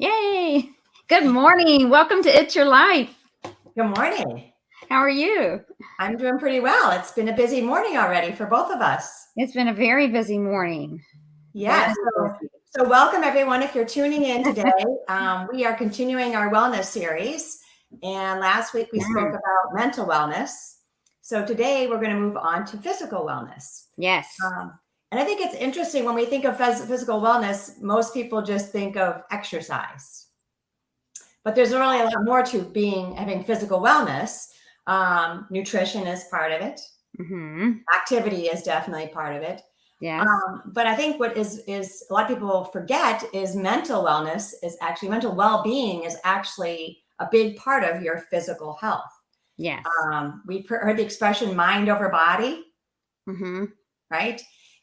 Yay! Good morning. Welcome to It's Your Life. Good morning. How are you? I'm doing pretty well. It's been a busy morning already for both of us. It's been a very busy morning. Yes. So welcome everyone. If you're tuning in today, we are continuing our wellness series. And last week we spoke about mental wellness. So today we're going to move on to physical wellness. Yes. And I think it's interesting when we think of physical wellness, most people just think of exercise. But there's really a lot more to having physical wellness. Nutrition is part of it. Activity is definitely part of it. Yes. But I think what is a lot of people forget is mental wellness is actually mental well-being is actually a big part of your physical health. Yes. We've heard the expression mind over body, right?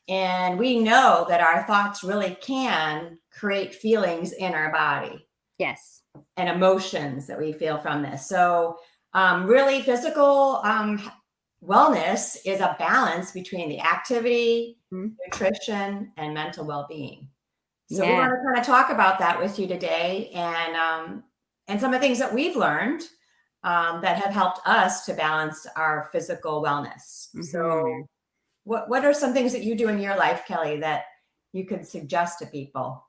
And we know that our thoughts really can create feelings in our body. Yes. And emotions that we feel from this. So really physical wellness is a balance between the activity, nutrition, and mental well-being. So we want to kind of talk about that with you today and some of the things that we've learned that have helped us to balance our physical wellness. So what are some things that you do in your life, Kelly, that you could suggest to people?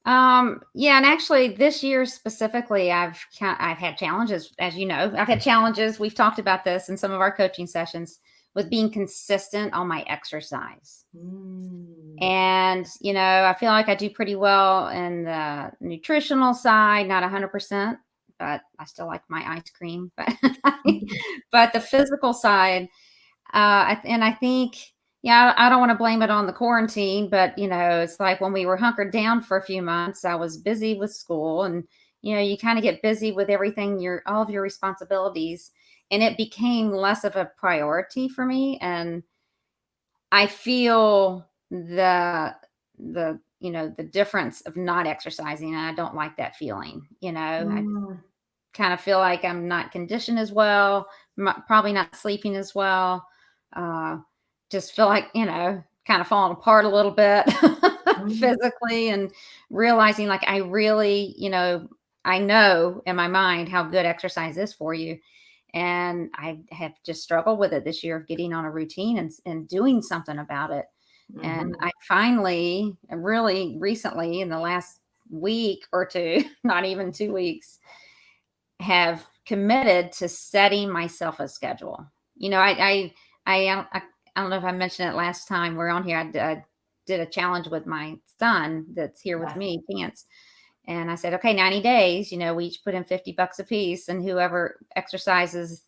Yeah, and actually this year specifically, I've had challenges, as you know. I've had challenges. We've talked about this in some of our coaching sessions with being consistent on my exercise. And, I feel like I do pretty well in the nutritional side, not 100%, but I still like my ice cream. But the physical side, and I think, I don't want to blame it on the quarantine, but, it's like when we were hunkered down for a few months, I was busy with school and, you kind of get busy with everything, all of your responsibilities, and it became less of a priority for me. And I feel the difference of not exercising. And I don't like that feeling, I kind of feel like I'm not conditioned as well, probably not sleeping as well. Just feel like, kind of falling apart a little bit physically, and realizing like I really, I know in my mind how good exercise is for you. And I have just struggled with it this year of getting on a routine and doing something about it. And I finally, really recently in the last week or two, not even 2 weeks, have committed to setting myself a schedule. I don't know if I mentioned it last time we're on here. I did a challenge with my son that's here with me, Chance. And I said, okay, 90 days, we each put in $50 a piece, and whoever exercises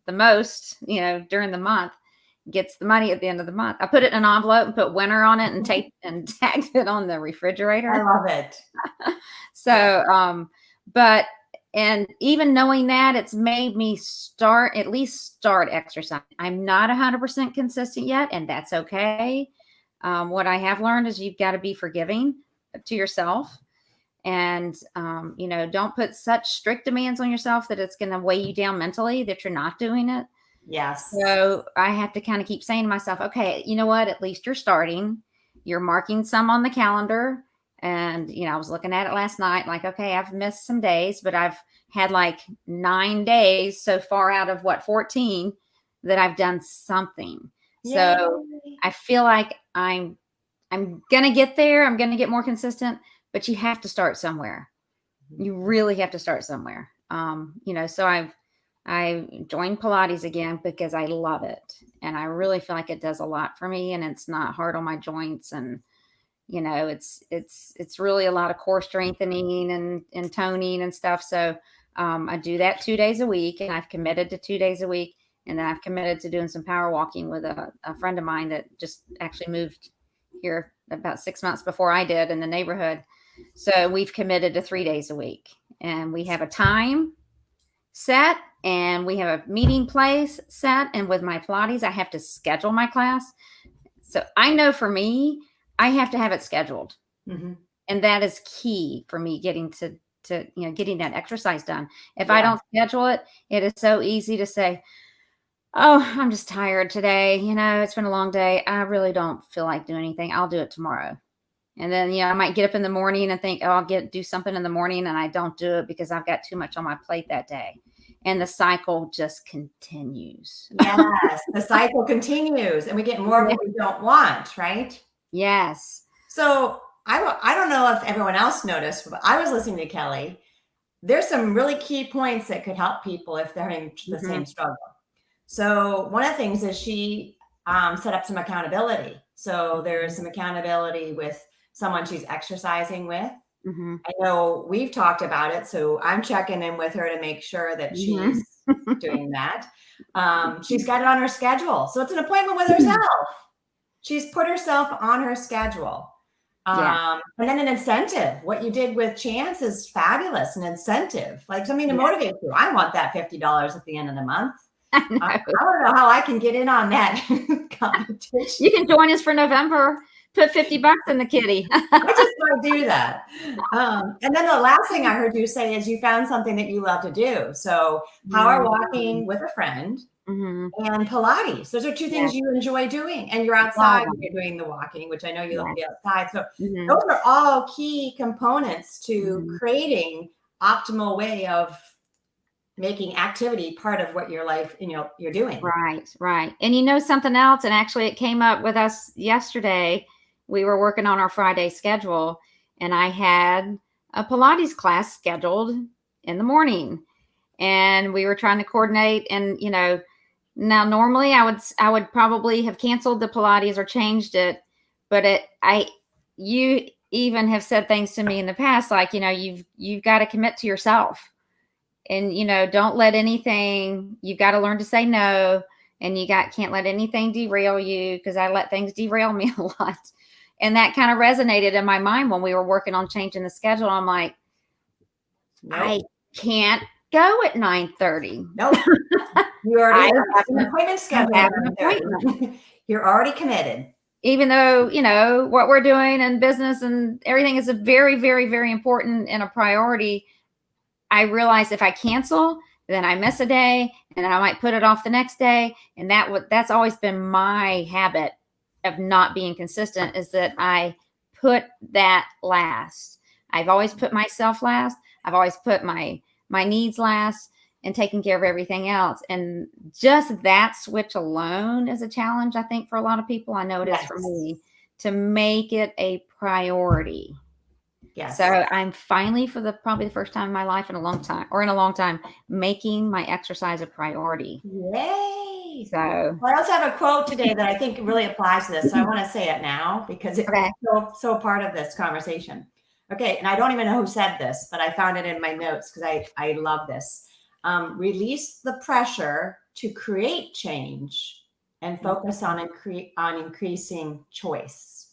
the most, during the month gets the money at the end of the month. I put it in an envelope and put winner on it and taped and tagged it on the refrigerator. I love it. So, and even knowing that, it's made me at least start exercising. I'm not 100% consistent yet, and that's okay. What I have learned is you've got to be forgiving to yourself, and, don't put such strict demands on yourself that it's going to weigh you down mentally that you're not doing it. Yes. So I have to kind of keep saying to myself, okay, you know what? At least you're starting. You're marking some on the calendar. And, I was looking at it last night, like, okay, I've missed some days, but I've had like 9 days so far out of 14 that I've done something. Yay. So I feel like I'm going to get there. I'm going to get more consistent, but you have to start somewhere. You really have to start somewhere. So I joined Pilates again because I love it. And I really feel like it does a lot for me, and it's not hard on my joints. And, it's really a lot of core strengthening and toning and stuff. So I do that 2 days a week, and I've committed to 2 days a week. And then I've committed to doing some power walking with a friend of mine that just actually moved here about 6 months before I did in the neighborhood. So we've committed to 3 days a week, and we have a time set, and we have a meeting place set. And with my Pilates, I have to schedule my class. So I know for me, I have to have it scheduled. And that is key for me getting to getting that exercise done. If I don't schedule it, it is so easy to say, oh, I'm just tired today. It's been a long day. I really don't feel like doing anything. I'll do it tomorrow. And then, I might get up in the morning and think, oh, I'll do something in the morning, and I don't do it because I've got too much on my plate that day. And the cycle just continues. Yes, the cycle continues, and we get more of what we don't want, right? Yes. So I don't know if everyone else noticed, but I was listening to Kelly. There's some really key points that could help people if they're having the same struggle. So one of the things is she set up some accountability. So there's some accountability with someone she's exercising with. I know we've talked about it, so I'm checking in with her to make sure that she's doing that. She's got it on her schedule. So it's an appointment with herself. She's put herself on her schedule. And then an incentive. What you did with Chance is fabulous. An incentive, like something to motivate you. I want that $50 at the end of the month. I don't know how I can get in on that competition. You can join us for November. Put $50 in the kitty. I just want to do that. And then the last thing I heard you say is you found something that you love to do. So power walking with a friend and Pilates. Those are two things you enjoy doing. And you're outside when you're doing the walking, which I know you love to be outside. So those are all key components to creating optimal way of making activity part of what your life, you're doing. Right. And something else, and actually it came up with us yesterday. We were working on our Friday schedule, and I had a Pilates class scheduled in the morning, and we were trying to coordinate. And, now normally I would probably have canceled the Pilates or changed it, but you even have said things to me in the past, like, you've got to commit to yourself, and, don't let anything, you've got to learn to say no, and can't let anything derail you, because I let things derail me a lot. And that kind of resonated in my mind when we were working on changing the schedule. I'm like, I can't go at 9:30. Nope. You already have an appointment scheduled. You're already committed. Even though, what we're doing in business and everything is a very, very, very important and a priority, I realize if I cancel, then I miss a day, and then I might put it off the next day. And that's always been my habit of not being consistent, is that I put that last. I've always put myself last. I've always put my needs last and taking care of everything else. And just that switch alone is a challenge, I think, for a lot of people. I know it is for me, to make it a priority. Yes. So I'm finally, probably the first time in my life in a long time, making my exercise a priority. Yay. So I also have a quote today that I think really applies to this. So I want to say it now because it's so part of this conversation. Okay. And I don't even know who said this, but I found it in my notes because I love this. Release the pressure to create change and focus on increasing choice.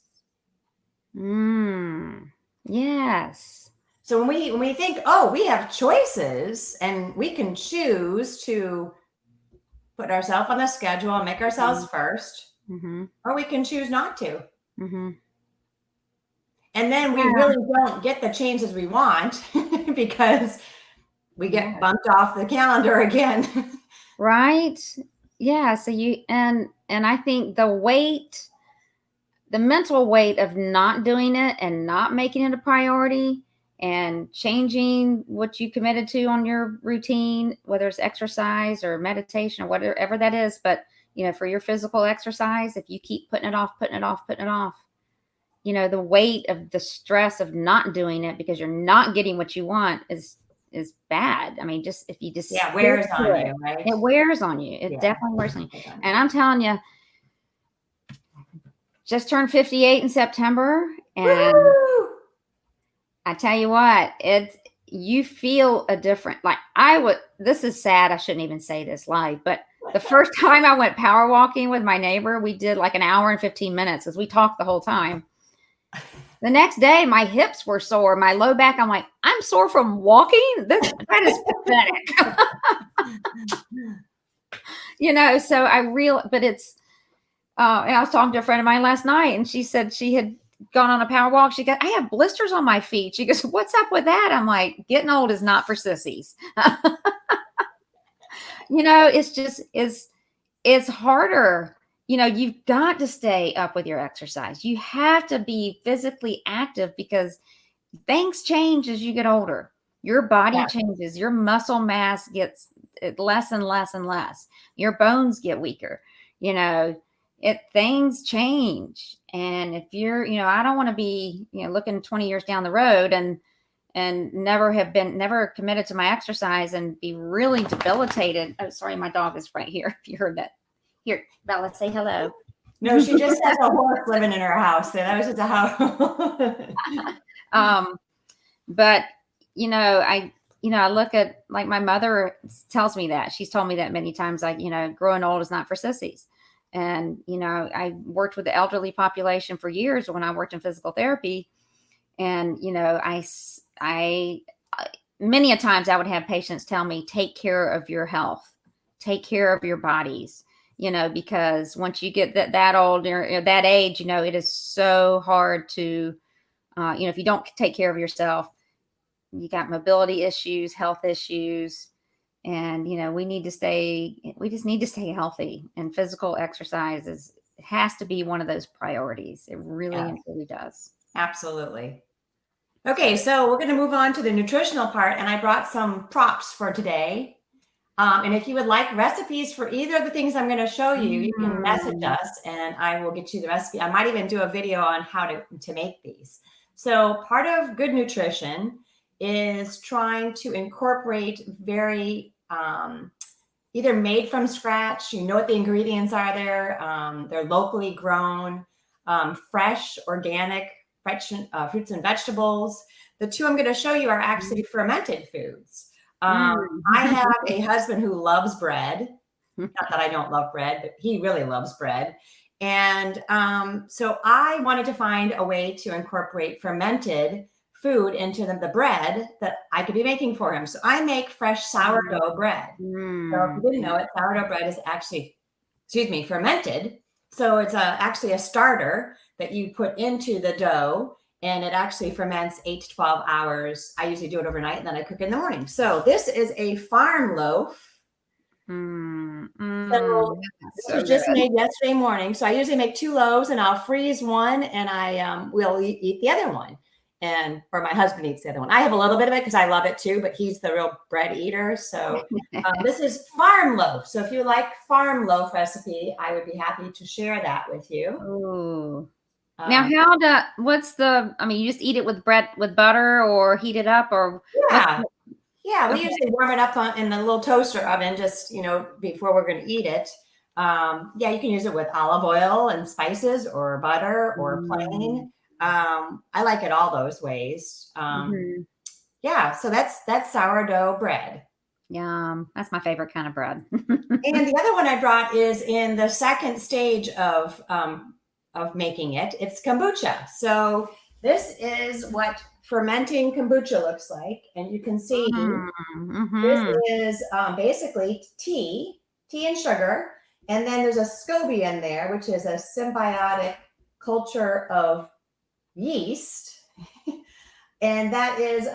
Yes. So when we think, we have choices and we can choose to put ourselves on the schedule and make ourselves first, or we can choose not to. And then we really don't get the changes we want because we get bumped off the calendar again. Right. Yeah. So and I think the mental weight of not doing it and not making it a priority and changing what you committed to on your routine, whether it's exercise or meditation or whatever that is. But, for your physical exercise, if you keep putting it off, the weight of the stress of not doing it because you're not getting what you want is bad. I mean, if you it wears on you, right? It wears on you. It definitely wears on you. And I'm telling you, just turned 58 in September, and woo-hoo! I tell you what, you feel a different, this is sad. I shouldn't even say this live, but the first time I went power walking with my neighbor, we did like an hour and 15 minutes as we talked the whole time. The next day, my hips were sore, my low back. I'm like, I'm sore from walking. That is pathetic. So but it's, and I was talking to a friend of mine last night, and she said she had gone on a power walk. She goes, I have blisters on my feet. She goes, what's up with that? I'm like, getting old is not for sissies. It's just, it's harder you've got to stay up with your exercise. You have to be physically active because things change as you get older. Your body changes, your muscle mass gets less and less and less. Your bones get weaker. Things change. And if you're, I don't want to be, looking 20 years down the road and never committed to my exercise and be really debilitated. Oh, sorry, my dog is right here. If you heard that. Here, Bella, say hello. No, she just has a horse living in her house. That was just a house. But I look at, like, my mother tells me that. She's told me that many times, like, growing old is not for sissies. And, I worked with the elderly population for years when I worked in physical therapy. And, I many a times I would have patients tell me, take care of your health, take care of your bodies, because once you get that old or that age, it is so hard to, if you don't take care of yourself, you got mobility issues, health issues. And, we just need to stay healthy, and physical exercise has to be one of those priorities. It really does. Absolutely. Okay, so we're going to move on to the nutritional part, and I brought some props for today. And if you would like recipes for either of the things I'm going to show you, you can message us and I will get you the recipe. I might even do a video on how to make these. So part of good nutrition is trying to incorporate very either made from scratch, what the ingredients are there, they're locally grown, fresh, organic, fruits and vegetables. The two I'm going to show you are actually fermented foods. I have a husband who loves bread. Not that I don't love bread, but he really loves bread. And so I wanted to find a way to incorporate fermented food into the bread that I could be making for him. So I make fresh sourdough bread. So if you didn't know it, sourdough bread is actually, fermented. So it's actually a starter that you put into the dough, and it actually ferments 8 to 12 hours. I usually do it overnight, and then I cook in the morning. So this is a farm loaf. So this was just made yesterday morning. So I usually make 2 loaves, and I'll freeze one, and I will eat the other one. Or my husband eats the other one. I have a little bit of it because I love it too, but he's the real bread eater. So this is farm loaf. So if you like farm loaf recipe, I would be happy to share that with you. Ooh. Now, you just eat it with bread, with butter, or heat it up, or? Yeah, we usually warm it up in the little toaster oven just, before we're going to eat it. You can use it with olive oil and spices, or butter, or plain. I like it all those ways. So that's sourdough bread. Yum. That's my favorite kind of bread. And the other one I brought is in the second stage of making it. It's kombucha. So this is what fermenting kombucha looks like. And you can see this is basically tea and sugar. And then there's a SCOBY in there, which is a symbiotic culture of yeast. And that is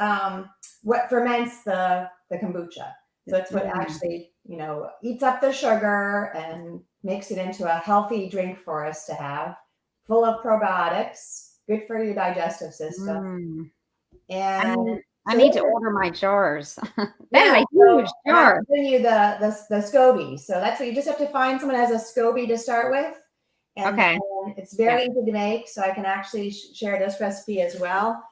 what ferments the kombucha. So it's what actually, eats up the sugar and makes it into a healthy drink for us to have, full of probiotics, good for your digestive system. And I need to order my jars. That is a huge jar. I'll give you the SCOBY. So that's what you just have to find someone that has a SCOBY to start with. And then it's very easy to make. So I can actually share this recipe as well.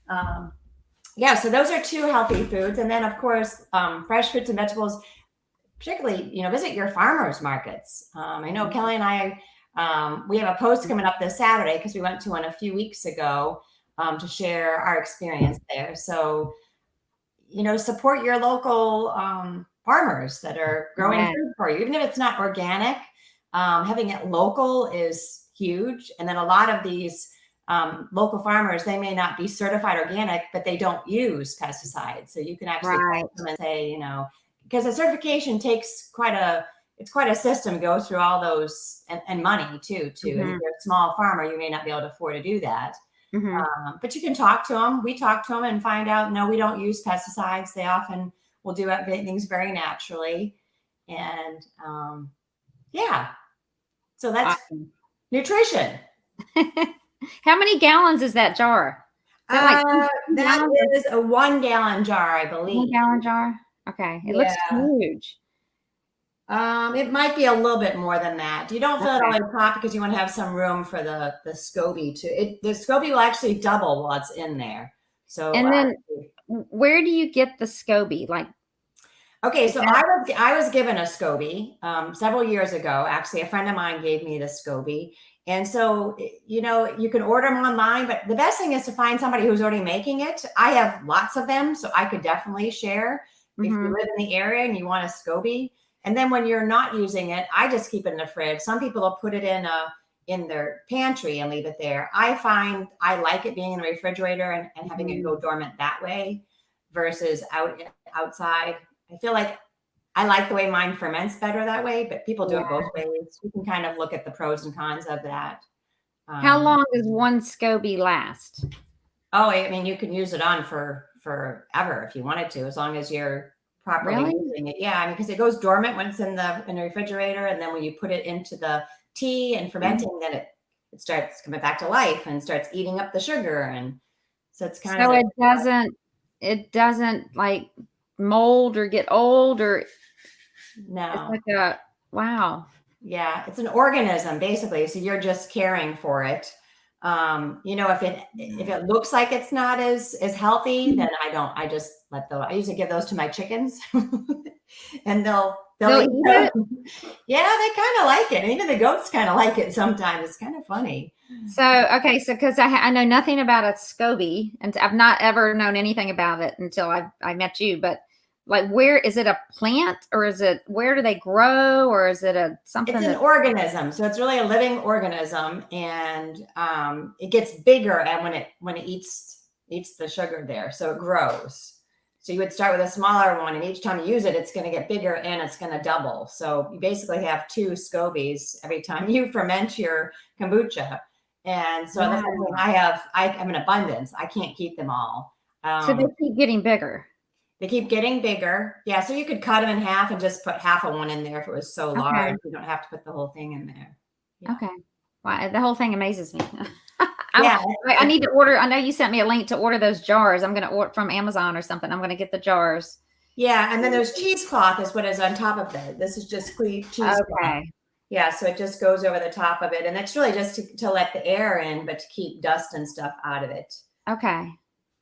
So those are 2 healthy foods. And then, of course, fresh fruits and vegetables, particularly, visit your farmers markets. I know Kelly and I, we have a post coming up this Saturday because we went to one a few weeks ago to share our experience there. So, support your local farmers that are growing food for you. Even if it's not organic, having it local is huge. And then a lot of these local farmers, they may not be certified organic, but they don't use pesticides. So you can actually talk to them and say, because the certification takes quite a system to go through all those, and money too. And if you're a small farmer, you may not be able to afford to do that. But you can talk to them. We talk to them and find out, no, we don't use pesticides. They often will do things very naturally. And So that's Awesome. nutrition. How many gallons is that jar? Is that like 2 That gallons or is a 1 gallon jar, I 1 believe. gallon jar? Okay. It looks Yeah. huge. It might be a little bit more than that. You don't fill it all Okay. in top because you want to have some room for the SCOBY the SCOBY will actually double while it's in there. So And then where do you get the SCOBY? Like, okay, is so that I was given a SCOBY several years ago. Actually, a friend of mine gave me the SCOBY, and so you know you can order them online. But the best thing is to find somebody who's already making it. I have lots of them, so I could definitely share if you live in the area and you want a SCOBY. And then when you're not using it, I just keep it in the fridge. Some people will put it in their pantry and leave it there. I find I like it being in the refrigerator and having it go dormant that way versus outside. I feel like I like the way mine ferments better that way, but people do it both ways. You can kind of look at the pros and cons of that. how long does one SCOBY last? Oh, I mean, you can use it on for forever if you wanted to, as long as you're properly Really? using it. Yeah, I mean, because it goes dormant when it's in the refrigerator, and then when you put it into the tea and fermenting, then it starts coming back to life and starts eating up the sugar, and so it's kind So of it doesn't like mold or get old, or it's no. like a wow. Yeah, it's an organism basically. So you're just caring for it. You know, if it looks like it's not as healthy, then I just I usually give those to my chickens, and they'll eat Eat them. it? Yeah, they kind of like it. And even the goats kind of like it sometimes. It's kind of funny. So okay, so because I know nothing about a SCOBY, and I've not ever known anything about it until I met you. But like, where is it a plant, or is it where do they grow, or is it a something It's an that organism, so it's really a living organism, and it gets bigger, and when it eats the sugar there, so it grows. So you would start with a smaller one, and each time you use it, it's going to get bigger and it's going to double. So you basically have 2 SCOBYs every time you ferment your kombucha. And so that's something wow. I have an abundance. I can't keep them all. So they keep getting bigger. They keep getting bigger. Yeah, so you could cut them in half and just put half of one in there if it was so Okay. large. You don't have to put the whole thing in there. Yeah. Okay. Wow, the whole thing amazes me. Yeah. I need to order. I know you sent me a link to order those jars. I'm going to order from Amazon or something. I'm going to get the jars. Yeah, and then there's cheesecloth is what is on top of that. This is just cheesecloth. Okay. Yeah, so it just goes over the top of it. And it's really just to let the air in, but to keep dust and stuff out of it. Okay.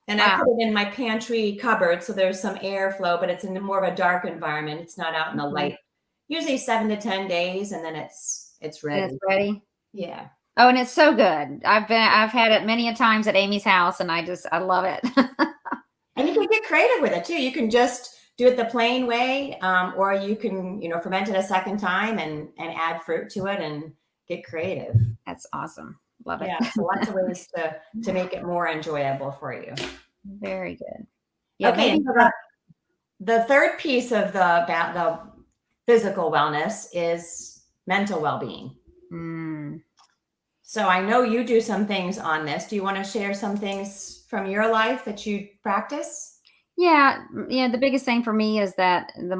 And Wow. I put it in my pantry cupboard, so there's some airflow, but it's in more of a dark environment. It's not out in the light. Usually 7 to 10 days, and then it's ready. And it's ready. Yeah. Oh, and it's so good. I've had it many a times at Amy's house, and I love it. And you can get creative with it too. You can just do it the plain way, or you can, ferment it a second time and add fruit to it and get creative. That's awesome. Love it. Yeah, so lots of ways to make it more enjoyable for you. Very good. Yeah. Okay, so the third piece of the physical wellness is mental well-being. So I know you do some things on this. Do you want to share some things from your life that you practice? Yeah, the biggest thing for me is that my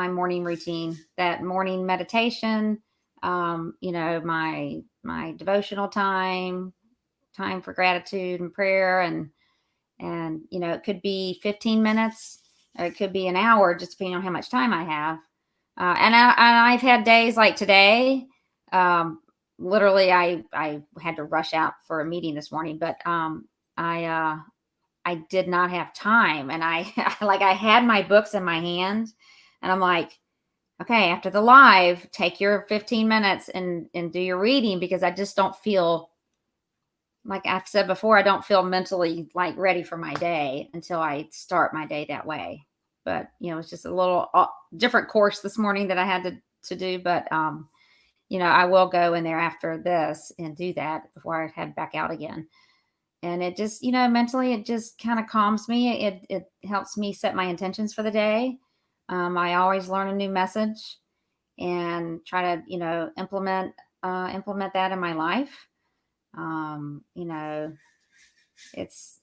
morning routine, that morning meditation, my devotional time for gratitude and prayer, and it could be 15 minutes, or it could be an hour, just depending on how much time I have. And I've had days like today. Literally, I had to rush out for a meeting this morning, but I did not have time, and I had my books in my hand, and I'm like, okay, after the live, take your 15 minutes and do your reading, because I just don't feel, like I've said before, I don't feel mentally like ready for my day until I start my day that way. But it's just a little different course this morning that I had to do, but I will go in there after this and do that before I head back out again. And it just, mentally, it just kind of calms me. It helps me set my intentions for the day. I always learn a new message and try to, implement that in my life.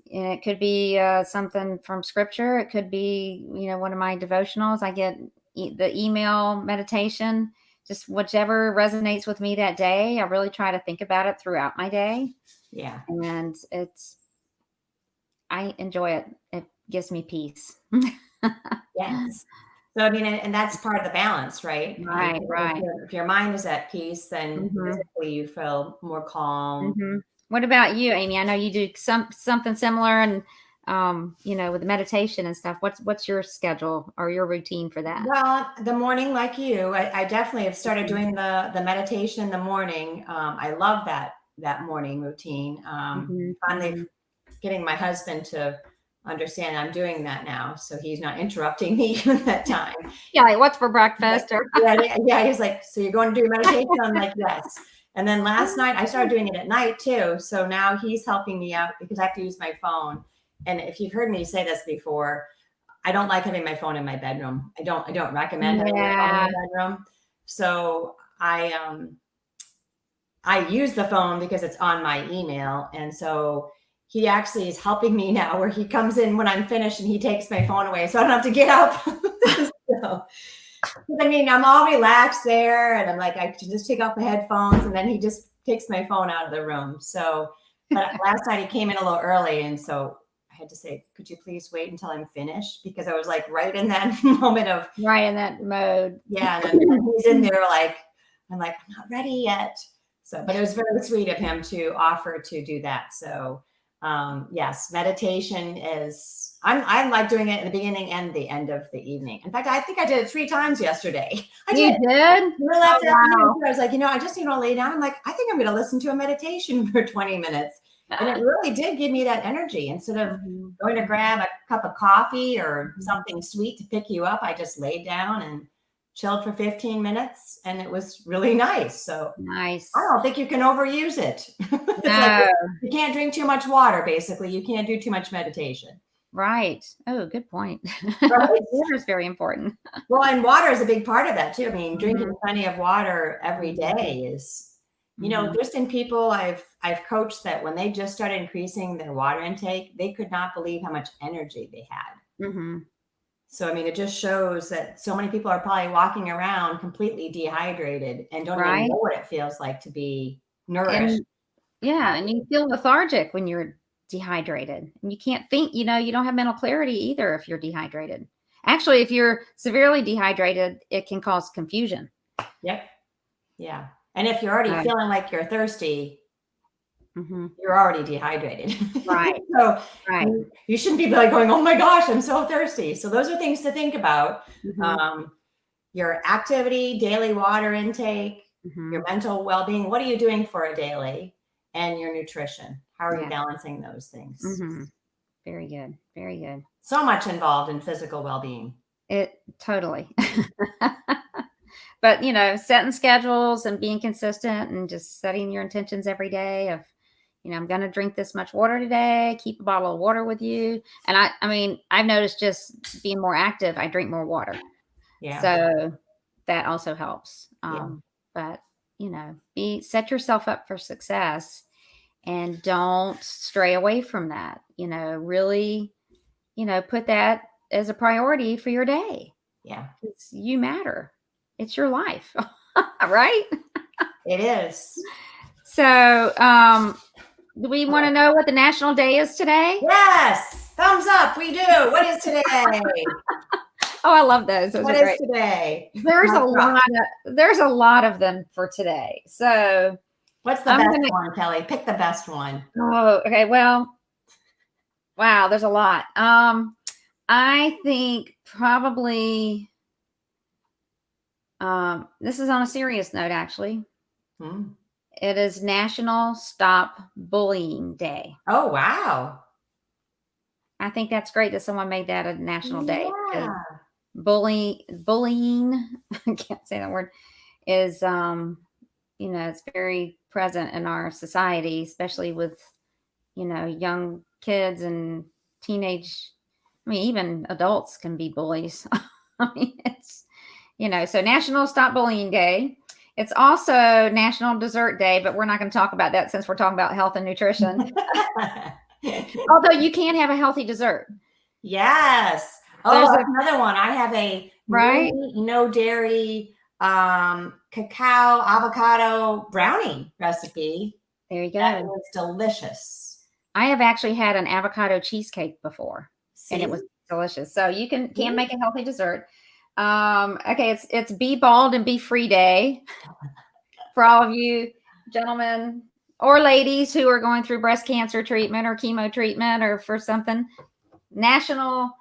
It could be something from scripture. It could be, one of my devotionals. I get the email meditation just whichever resonates with me that day. I really try to think about it throughout my day. Yeah. And I enjoy it. It gives me peace. Yes. So, I mean, and that's part of the balance, right? Right, right. If your mind is at peace, then Mhm. physically you feel more calm. Mhm. What about you, Amy? I know you do something similar, and with the meditation and stuff. What's your schedule or your routine for that? Well, the morning, like you, I definitely have started Mhm. doing the meditation in the morning. I love that morning routine. Mhm. Finally Mhm. getting my husband to understand I'm doing that now, so he's not interrupting me at that time. Yeah, like what's for He's like, breakfast or yeah, yeah, yeah. He's like, so you're going to do meditation? I'm like, yes. And then last night I started doing it at night too. So now he's helping me out because I have to use my phone. And if you've heard me say this before, I don't like having my phone in my bedroom. I don't recommend having my phone in Yeah. the bedroom. So I use the phone because it's on my email. And so he actually is helping me now where he comes in when I'm finished and he takes my phone away. So I don't have to get up. So, I mean, I'm all relaxed there and I'm like, I can just take off my headphones and then he just takes my phone out of the room. So, but last night he came in a little early. And so I had to say, could you please wait until I'm finished? Because I was like right in that moment of, Right in that mode. yeah. And then he's in there like, I'm like, I'm not ready yet. So, but it was very sweet of him to offer to do that. So, yes, meditation is, I like doing it in the beginning and the end of the evening. In fact, I think I did it 3 times yesterday. I You did. did? Really left Oh, afternoon, wow. I was like, I just need to lay down. I'm like, I think I'm going to listen to a meditation for 20 minutes. And it really did give me that energy. Instead of Mhm. going to grab a cup of coffee or Mhm. something sweet to pick you up, I just laid down and chilled for 15 minutes and it was really nice. So I Nice. don't think you can overuse it. It's like No. you can't drink too much water, basically. You can't do too much meditation. Right. Oh, good point. Right. Water is very important. Well, and water is a big part of that too. I mean, drinking Mhm. plenty of water every Mhm. day is, Mhm. there's been people I've coached that when they just started increasing their water intake, they could not believe how much energy they had. Mhm. So, I mean, it just shows that so many people are probably walking around completely dehydrated and don't even Right? know what it feels like to be nourished. And yeah, and you feel lethargic when you're dehydrated. And you can't think, you don't have mental clarity either if you're dehydrated. Actually, if you're severely dehydrated, it can cause confusion. Yep. Yeah. And if you're already Right. feeling like you're thirsty, Mhm. you're already dehydrated. Right. So Right. you shouldn't be like going, oh my gosh, I'm so thirsty. So those are things to think about. Mhm. Um, your activity, daily water intake, your Mhm. mental well-being. What are you doing for a daily? And your nutrition. How are you Yeah. balancing those things? Mhm. Very good. Very good. So much involved in physical well-being. It totally. But, setting schedules and being consistent and just setting your intentions every day of, I'm going to drink this much water today, keep a bottle of water with you. And I mean, I've noticed just being more active, I drink more water. Yeah. So that also helps. Yeah. But, set yourself up for success and don't stray away from that. Really, put that as a priority for your day. Yeah. You matter. It's your life, right? It is. So, do we want to know what the national day is today? Yes. Thumbs up. We do. What is today? Oh, I love those. Those What are is great. today? There's a lot of them for today. So What's the I'm best gonna. one, Kelly? Pick the best one. Oh, okay. Well, wow. There's a lot. I think probably. This is on a serious note, actually. Hmm. It is National Stop Bullying Day. Oh, wow. I think that's great that someone made that a national day because Yeah. bullying, I can't say that word, is it's very present in our society, especially with, young kids and teenage, I mean, even adults can be bullies. I mean, so National Stop Bullying Day. It's also National Dessert Day, but we're not going to talk about that since we're talking about health and nutrition. Although you can have a healthy dessert. Yes. Oh, There's that's another one. I have a no right? meat, no dairy cacao avocado brownie recipe. There you That go. was delicious. I have actually had an avocado cheesecake before, and it See? was delicious. So you can See? make a healthy dessert. Okay, it's Be Bald and Be Free Day for all of you gentlemen or ladies who are going through breast cancer treatment or chemo treatment or for something. National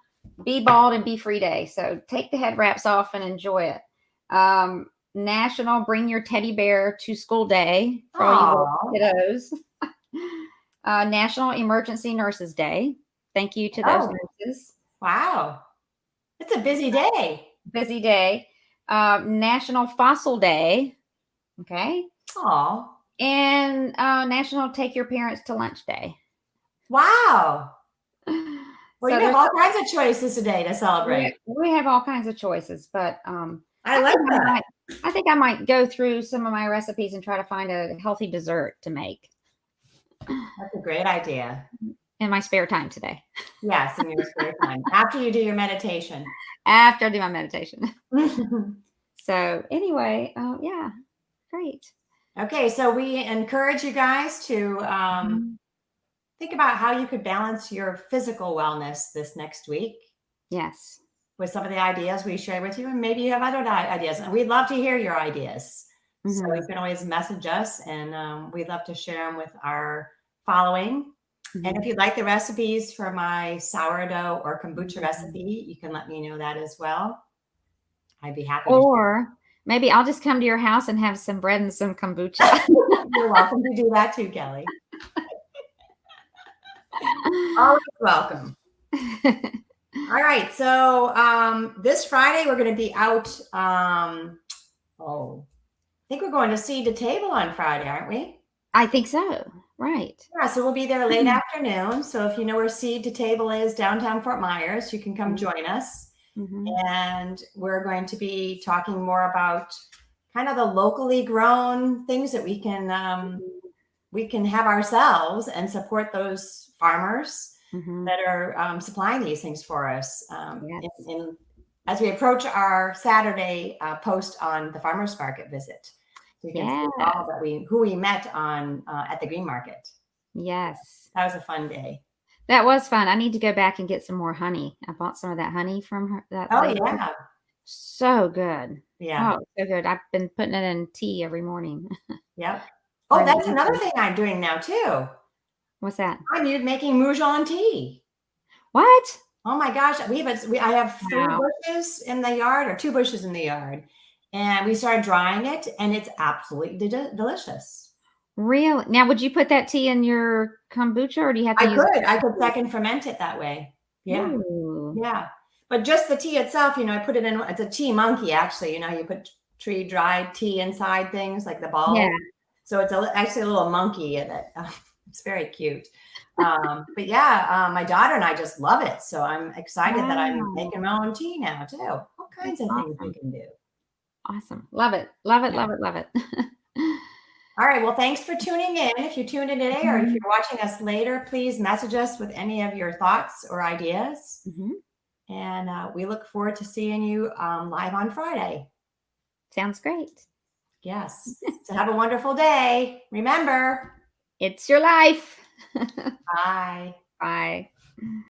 Be Bald and Be Free Day. So take the head wraps off and enjoy it. National Bring Your Teddy Bear to School Day for all you little kiddos. National Emergency Nurses Day. Thank you to those nurses. Wow. It's a busy day. Busy day. National Fossil Day. Okay. Oh. And National Take Your Parents to Lunch Day. Wow. Well, So you have all kinds of choices today to celebrate. We have all kinds of choices, but I like that. I think I might go through some of my recipes and try to find a healthy dessert to make. That's a great idea. In my spare time today. Yes, in your spare time. After you do your meditation. After I do my meditation. So anyway, yeah, great. Okay, so we encourage you guys to think about how you could balance your physical wellness this next week. Yes. With some of the ideas we share with you, and maybe you have other ideas. And we'd love to hear your ideas. So you can always message us, and we'd love to share them with our following. And if you'd like the recipes for my sourdough or kombucha recipe, you can let me know that as well. I'd be happy. Or maybe I'll just come to your house and have some bread and some kombucha. You're welcome to do that too, Kelly. Always welcome. All right. So this Friday, we're going to be out. I think we're going to Seed to Table on Friday, aren't we? I think so. Right. Yeah. So we'll be there late afternoon. So if you know where Seed to Table is, downtown Fort Myers, you can come join us. And we're going to be talking more about kind of the locally grown things that we can have ourselves and support those farmers that are supplying these things for us. As we approach our Saturday post on the farmers market visit, so you can see all that who we met on at the Green Market. Yes, that was a fun day. That was fun. I need to go back and get some more honey. I bought some of that honey from her. Lady. Yeah, so good. Yeah, so good. I've been putting it in tea every morning. Yep. Oh, that's another thing I'm doing now too. What's that? I'm making Moujone tea. What? Oh my gosh, I have 3 bushes in the yard, or 2 bushes in the yard, and we started drying it, and it's absolutely delicious. Really? Now, would you put that tea in your kombucha, or do you have to I could second ferment it that way. Yeah. Ooh. Yeah. But just the tea itself, I put it in, it's a tea monkey, actually. You put tree dried tea inside things like the ball. Yeah. So it's actually a little monkey in it. It's very cute. But yeah, my daughter and I just love it. So I'm excited that I'm making my own tea now too. All kinds of things we can do. Awesome. Love it. Love it. Love it. Love it. All right. Well, thanks for tuning in. If you tuned in today, or if you're watching us later, please message us with any of your thoughts or ideas. And we look forward to seeing you live on Friday. Sounds great. Yes. So have a wonderful day. Remember, it's your life. Bye. Bye.